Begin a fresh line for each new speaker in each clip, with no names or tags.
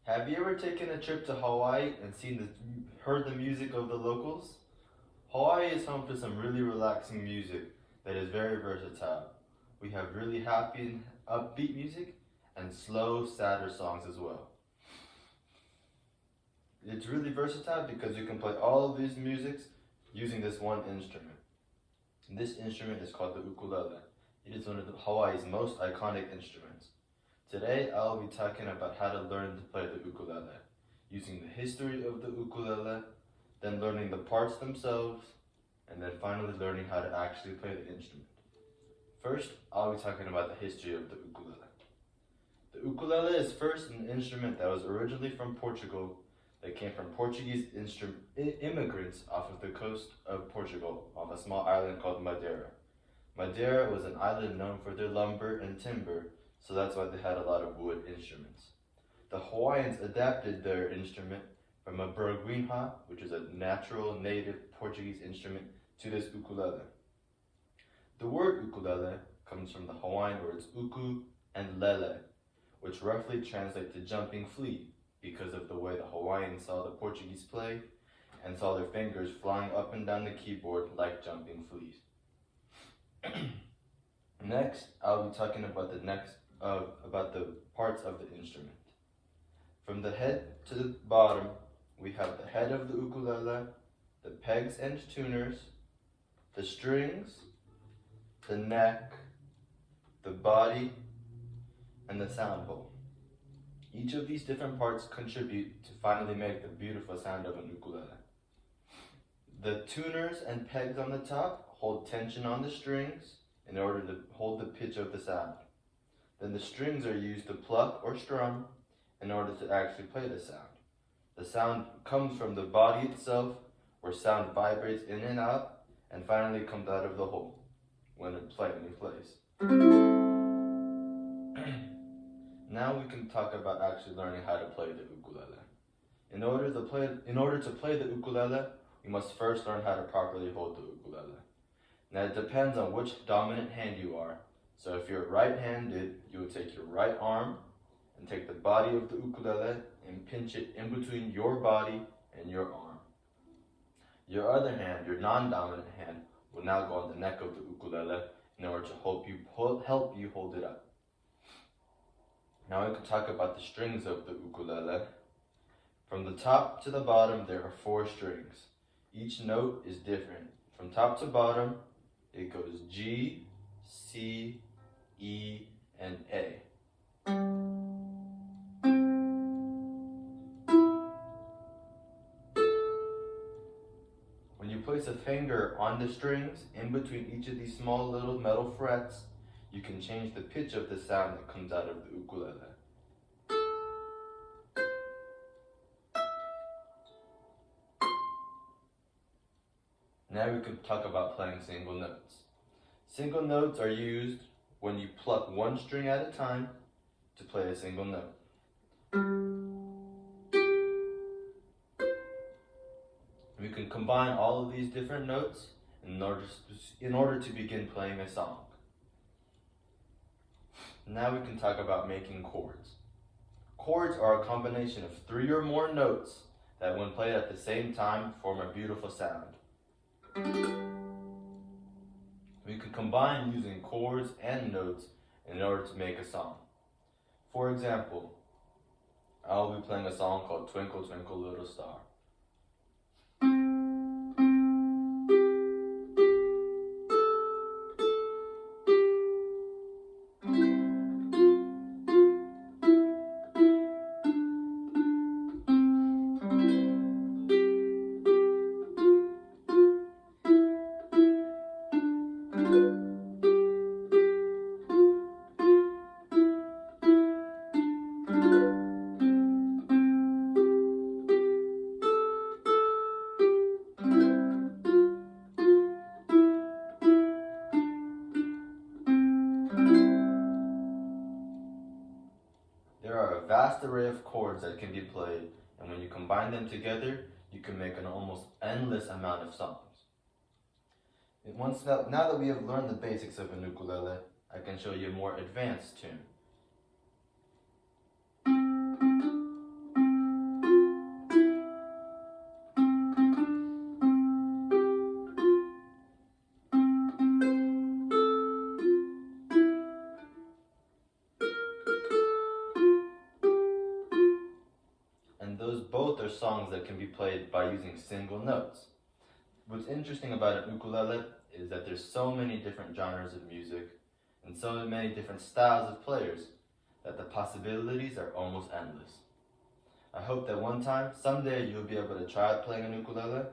Have you ever taken a trip to Hawaii and heard the music of the locals? Hawaii is home to some really relaxing music that is very versatile. We have really happy and upbeat music and slow, sadder songs as well. It's really versatile because you can play all of these musics using this one instrument. This instrument is called the ukulele. It is one of Hawaii's most iconic instruments. Today, I'll be talking about how to learn to play the ukulele, using the history of the ukulele, then learning the parts themselves, and then finally learning how to actually play the instrument. First, I'll be talking about the history of the ukulele. The ukulele is first an instrument that was originally from Portugal, that came from Portuguese immigrants off of the coast of Portugal, off a small island called Madeira. Madeira was an island known for their lumber and timber, so that's why they had a lot of wood instruments. The Hawaiians adapted their instrument from a burguinha, which is a natural native Portuguese instrument, to this ukulele. The word ukulele comes from the Hawaiian words uku and lele, which roughly translate to jumping flea, because of the way the Hawaiians saw the Portuguese play and saw their fingers flying up and down the keyboard like jumping fleas. Next, I'll be talking about the parts of the instrument. From the head to the bottom, we have the head of the ukulele, the pegs and tuners, the strings, the neck, the body, and the sound hole. Each of these different parts contribute to finally make the beautiful sound of an ukulele. The tuners and pegs on the top hold tension on the strings in order to hold the pitch of the sound. Then the strings are used to pluck or strum in order to actually play the sound. The sound comes from the body itself, where sound vibrates in and out, and finally comes out of the hole when it plays. Now we can talk about actually learning how to play the ukulele. In order to play the ukulele, we must first learn how to properly hold the ukulele. Now it depends on which dominant hand you are. So if you're right-handed, you will take your right arm and take the body of the ukulele and pinch it in between your body and your arm. Your other hand, your non-dominant hand, will now go on the neck of the ukulele in order to help you hold it up. Now we can talk about the strings of the ukulele. From the top to the bottom, there are 4 strings. Each note is different. From top to bottom, it goes G, C, E, and A. When you place a finger on the strings, in between each of these small little metal frets, you can change the pitch of the sound that comes out of the ukulele. Now we can talk about playing single notes. Single notes are used when you pluck one string at a time to play a single note. We can combine all of these different notes in order to begin playing a song. Now we can talk about making chords. Chords are a combination of 3 or more notes that when played at the same time form a beautiful sound. We can combine using chords and notes in order to make a song. For example, I'll be playing a song called Twinkle Twinkle Little Star. There are a vast array of chords that can be played, and when you combine them together, you can make an almost endless amount of songs. Now that we have learned the basics of a ukulele, I can show you a more advanced tune. there's songs that can be played by using single notes. What's interesting about an ukulele is that there's so many different genres of music and so many different styles of players that the possibilities are almost endless. I hope that one time, someday, you'll be able to try playing an ukulele,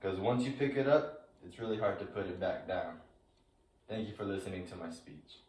because once you pick it up, it's really hard to put it back down. Thank you for listening to my speech.